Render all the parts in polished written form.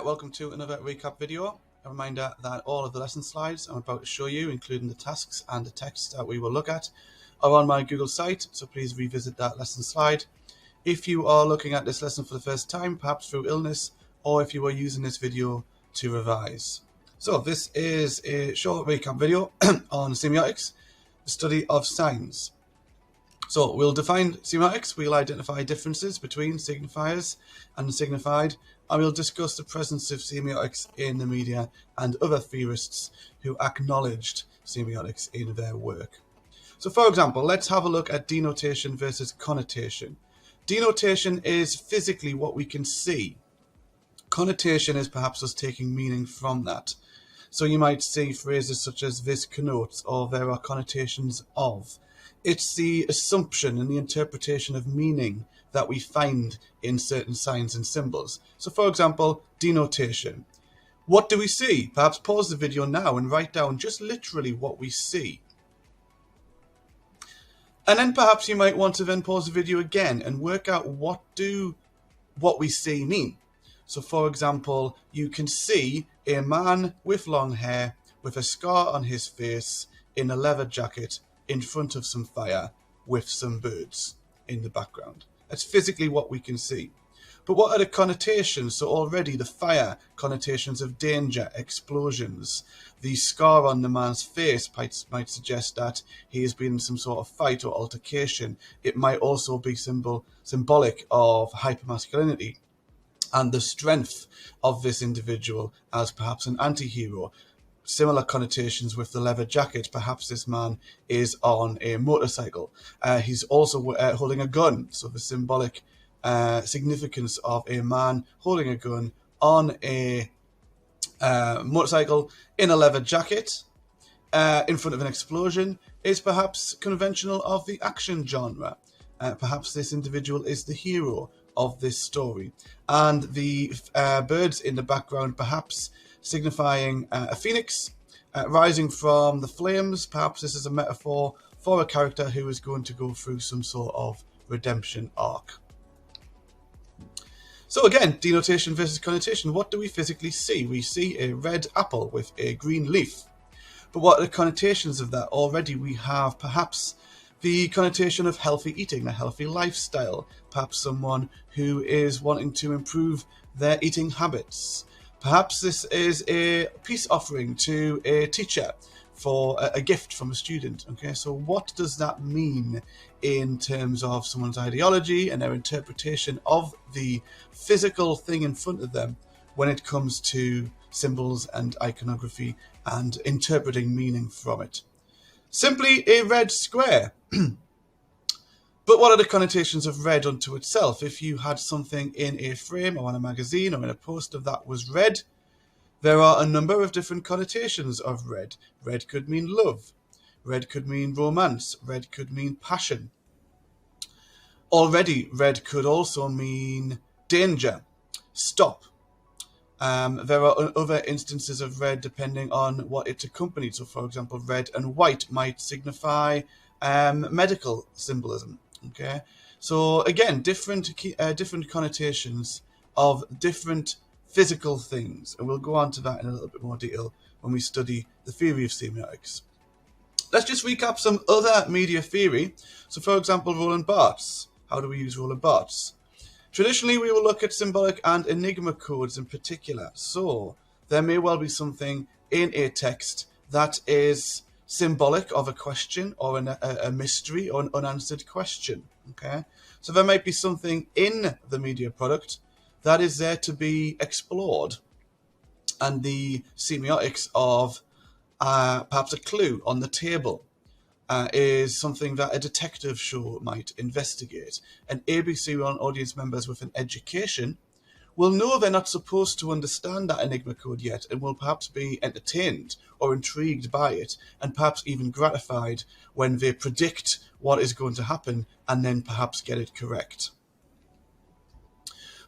welcome to another recap video. A reminder that all of the lesson slides I'm about to show you, including the tasks and the text that we will look at, are on my Google site, so please revisit that lesson slide. If you are looking at this lesson for the first time, perhaps through illness, or if you are using this video to revise. So this is a short recap video on semiotics, the study of signs. So we'll define semiotics, we'll identify differences between signifiers and unsignified, and we'll discuss the presence of semiotics in the media and other theorists who acknowledged semiotics in their work. So for example, let's have a look at denotation versus connotation. Denotation is physically what we can see. Connotation is perhaps us taking meaning from that. So you might see phrases such as this connotes or there are connotations of. It's the assumption and the interpretation of meaning that we find in certain signs and symbols. So for example, denotation. What do we see? Perhaps pause the video now and write down just literally what we see. And then perhaps you might want to then pause the video again and work out what we see mean. So for example, you can see a man with long hair with a scar on his face in a leather jacket in front of some fire with some birds in the background. That's physically what we can see. But what are the connotations? So already the fire, connotations of danger, explosions. The scar on the man's face might suggest that he has been in some sort of fight or altercation. It might also be symbolic of hypermasculinity and the strength of this individual as perhaps an anti-hero. Similar connotations with the leather jacket. Perhaps this man is on a motorcycle. He's also holding a gun. So the symbolic significance of a man holding a gun on a motorcycle in a leather jacket in front of an explosion is perhaps conventional of the action genre. Perhaps this individual is the hero of this story. And the birds in the background perhaps signifying a phoenix rising from the flames. Perhaps this is a metaphor for a character who is going to go through some sort of redemption arc. So again, denotation versus connotation. What do we physically see? We see a red apple with a green leaf. But what are the connotations of that? Already we have perhaps the connotation of healthy eating, a healthy lifestyle. Perhaps someone who is wanting to improve their eating habits. Perhaps this is a peace offering to a teacher for a gift from a student. Okay, so what does that mean in terms of someone's ideology and their interpretation of the physical thing in front of them when it comes to symbols and iconography and interpreting meaning from it? Simply a red square. But what are the connotations of red unto itself? If you had something in a frame or on a magazine or in a poster that was red, there are a number of different connotations of red. Red could mean love. Red could mean romance. Red could mean passion. Already, red could also mean danger, stop. There are other instances of red depending on what it's accompanied. So for example, red and white might signify medical symbolism. Okay, so again, different connotations of different physical things, and we'll go on to that in a little bit more detail when we study the theory of semiotics. Let's just recap some other media theory. So for example, Roland Barthes. How do we use Roland Barthes? Traditionally, we will look at symbolic and enigma codes in particular. So there may well be something in a text that is symbolic of a question or a mystery or an unanswered question. Okay, so there might be something in the media product that is there to be explored, and the semiotics of perhaps a clue on the table is something that a detective show might investigate. And ABC One audience members with an education will know they're not supposed to understand that enigma code yet, and will perhaps be entertained or intrigued by it, and perhaps even gratified when they predict what is going to happen and then perhaps get it correct.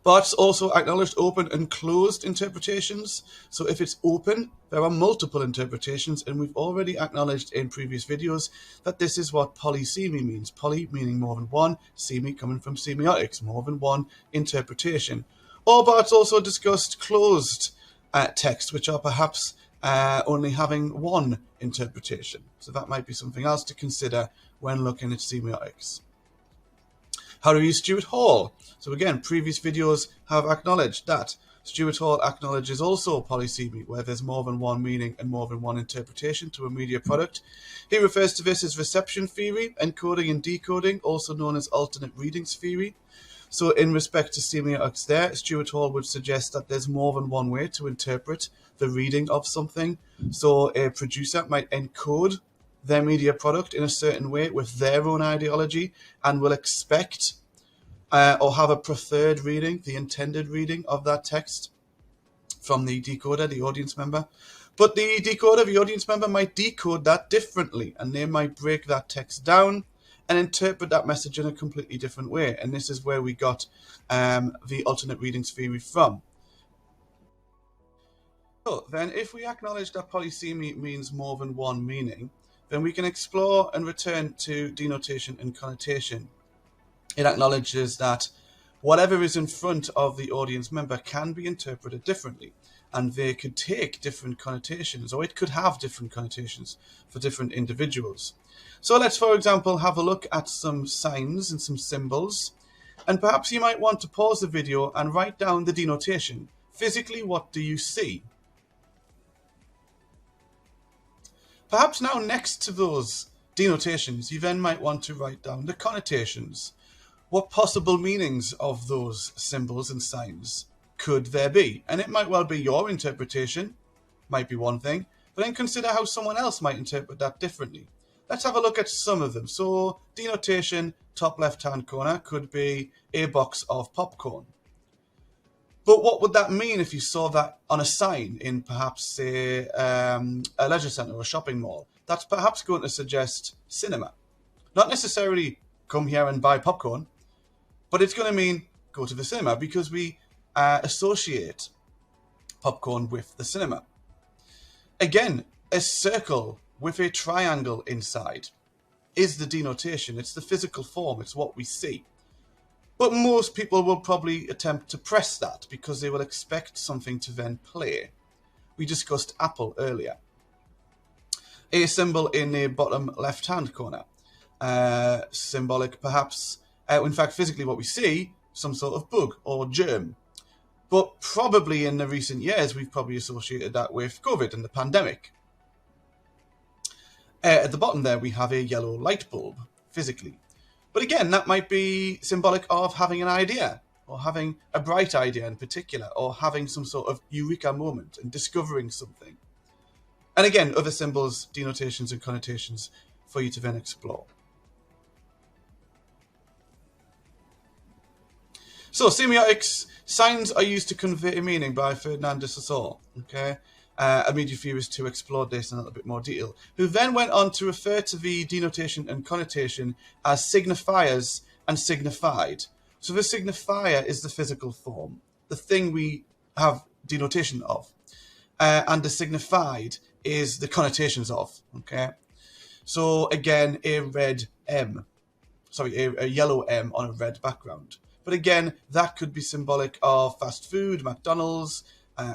Barthes also acknowledged open and closed interpretations. So if it's open, there are multiple interpretations, and we've already acknowledged in previous videos that this is what polysemy means. Poly meaning more than one, semi coming from semiotics, more than one interpretation. Or Bart's also discussed closed text, which are perhaps only having one interpretation. So that might be something else to consider when looking at semiotics. How to use Stuart Hall. So again, previous videos have acknowledged that. Stuart Hall acknowledges also polysemy, where there's more than one meaning and more than one interpretation to a media product. He refers to this as reception theory, encoding and decoding, also known as alternate readings theory. So in respect to semiotics there, Stuart Hall would suggest that there's more than one way to interpret the reading of something. So a producer might encode their media product in a certain way with their own ideology and will expect or have a preferred reading, the intended reading of that text from the decoder, the audience member. But the decoder, the audience member, might decode that differently, and they might break that text down and interpret that message in a completely different way. And this is where we got the alternate readings theory from. So then, if we acknowledge that polysemy means more than one meaning, then we can explore and return to denotation and connotation. It acknowledges that whatever is in front of the audience member can be interpreted differently, and they could take different connotations, or it could have different connotations for different individuals. So let's, for example, have a look at some signs and some symbols, and perhaps you might want to pause the video and write down the denotation. Physically, what do you see? Perhaps now next to those denotations, you then might want to write down the connotations. What possible meanings of those symbols and signs could there be? And it might well be your interpretation, might be one thing, but then consider how someone else might interpret that differently. Let's have a look at some of them. So denotation, top left-hand corner, could be a box of popcorn. But what would that mean if you saw that on a sign in perhaps, say, a leisure centre or a shopping mall? That's perhaps going to suggest cinema. Not necessarily come here and buy popcorn, but it's going to mean go to the cinema, because we associate popcorn with the cinema. Again, a circle with a triangle inside is the denotation. It's the physical form. It's what we see. But most people will probably attempt to press that because they will expect something to then play. We discussed apple earlier. A symbol in the bottom left-hand corner. Symbolic, perhaps, in fact, physically what we see, some sort of bug or germ. But probably in the recent years, we've probably associated that with COVID and the pandemic. At the bottom there, we have a yellow light bulb, physically. But again, that might be symbolic of having an idea, or having a bright idea in particular, or having some sort of eureka moment and discovering something. And again, other symbols, denotations, and connotations for you to then explore. So, semiotics, signs are used to convey meaning by Ferdinand de Saussure, okay? A media theorist who explored this in a little bit more detail, who then went on to refer to the denotation and connotation as signifiers and signified. So the signifier is the physical form, the thing we have denotation of, and the signified is the connotations of, okay? So again, a yellow M on a red background. But again, that could be symbolic of fast food, McDonald's,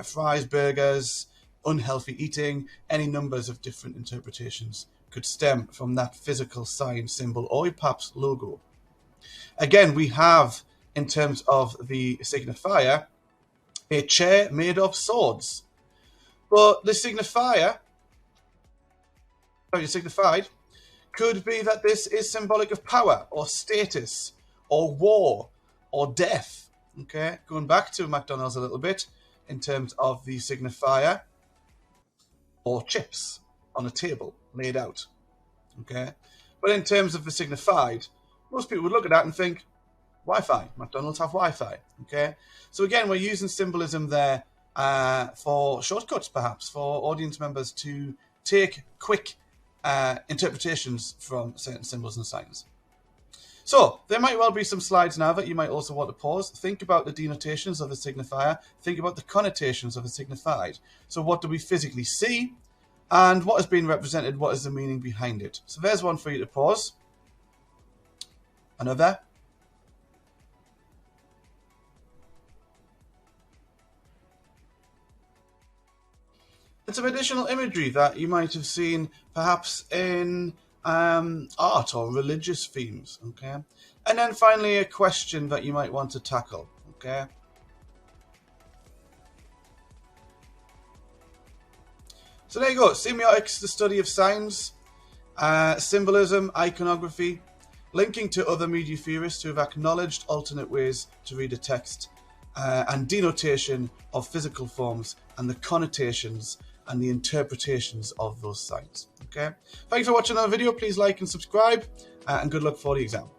fries, burgers, unhealthy eating. Any numbers of different interpretations could stem from that physical sign, symbol, or perhaps logo. Again, we have, in terms of the signifier, a chair made of swords. But the signified could be that this is symbolic of power or status or war or death. Okay, going back to McDonald's a little bit in terms of the signifier, or chips on a table laid out. Okay, but in terms of the signified, most people would look at that and think Wi-Fi. McDonald's have Wi-Fi. Okay, so again, we're using symbolism there for shortcuts, perhaps for audience members to take quick interpretations from certain symbols and signs. So there might well be some slides now that you might also want to pause. Think about the denotations of a signifier. Think about the connotations of a signified. So what do we physically see? And what is being represented? What is the meaning behind it? So there's one for you to pause. Another. some additional imagery that you might have seen perhaps in art or religious themes, okay? And then finally, a question that you might want to tackle, okay? So there you go, semiotics, the study of signs, symbolism, iconography, linking to other media theorists who have acknowledged alternate ways to read a text, and denotation of physical forms and the connotations and the interpretations of those signs. Okay. Thanks for watching our video. Please like and subscribe, and good luck for the exam.